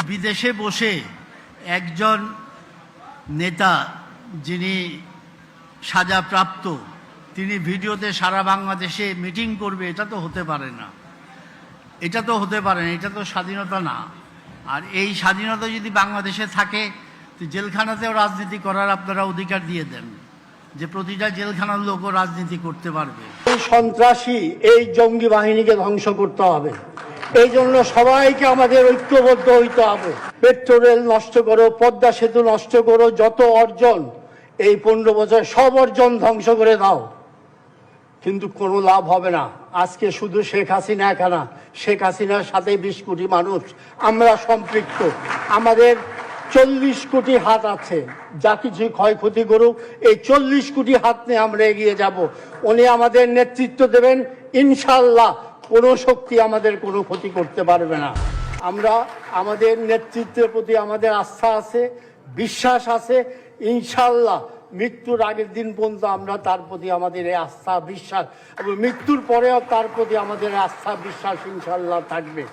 বিদেশে বসে একজন নেতা যিনি সাজাপ্রাপ্ত তিনি ভিডিওতে সারা বাংলাদেশে মিটিং করবে, এটা তো হতে পারে না। এটা তো স্বাধীনতা না। আর এই স্বাধীনতা যদি বাংলাদেশে থাকে, তো জেলখানাতেও রাজনীতি করার আপনারা অধিকার দিয়ে দেন, যে প্রতিটা জেলখানার লোকও রাজনীতি করতে পারবে। এই সন্ত্রাসী, এই জঙ্গি বাহিনীকে ধ্বংস করতে হবে। এই জন্য সবাইকে আমাদের ঐক্যবদ্ধ হইতে হবে। মেট্রো রেল নষ্ট করো, পদ্মা সেতু নষ্ট করো, যত অর্জন এই 15 বছর সব অর্জন ধ্বংস করে দাও, কিন্তু কোনো লাভ হবে না। আজকে শুধু শেখ হাসিনা একা না, শেখ হাসিনার সাথে 20 কোটি মানুষ আমরা সম্পৃক্ত। আমাদের 40 কোটি হাত আছে, যা কিছু ক্ষয়ক্ষতি করুক এই 40 কোটি হাত নিয়ে আমরা এগিয়ে যাব। উনি আমাদের নেতৃত্ব দেবেন, ইনশাআল্লাহ কোনো শক্তি আমাদের কোনো ক্ষতি করতে পারবে না। আমরা আমাদের নেতৃত্বের প্রতি আমাদের আস্থা আছে, বিশ্বাস আছে। ইনশাআল্লাহ মৃত্যুর আগের দিন পর্যন্ত আমরা তার প্রতি আমাদের এই আস্থা বিশ্বাস এবং মৃত্যুর পরেও তার প্রতি আমাদের আস্থা বিশ্বাস ইনশাআল্লাহ থাকবে।